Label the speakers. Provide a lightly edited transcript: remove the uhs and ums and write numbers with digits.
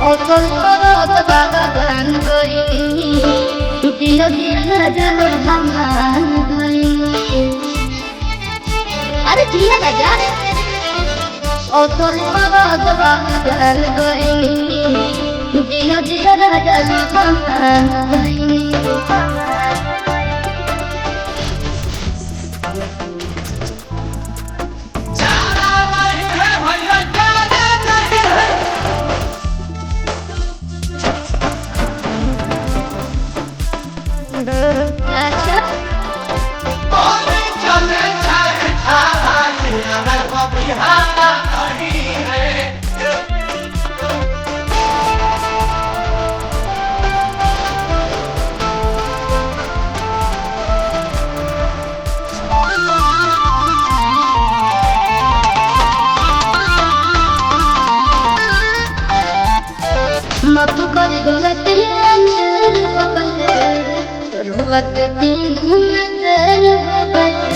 Speaker 1: অচল পরত বাগান করি দিও দিও জল হামান করি আরে জিয়া রাজা অচল পরত বাগান করি দিও দিও জল হামান করি माफ कर गलती अंदर बबल रुवत दिन अंदर बबल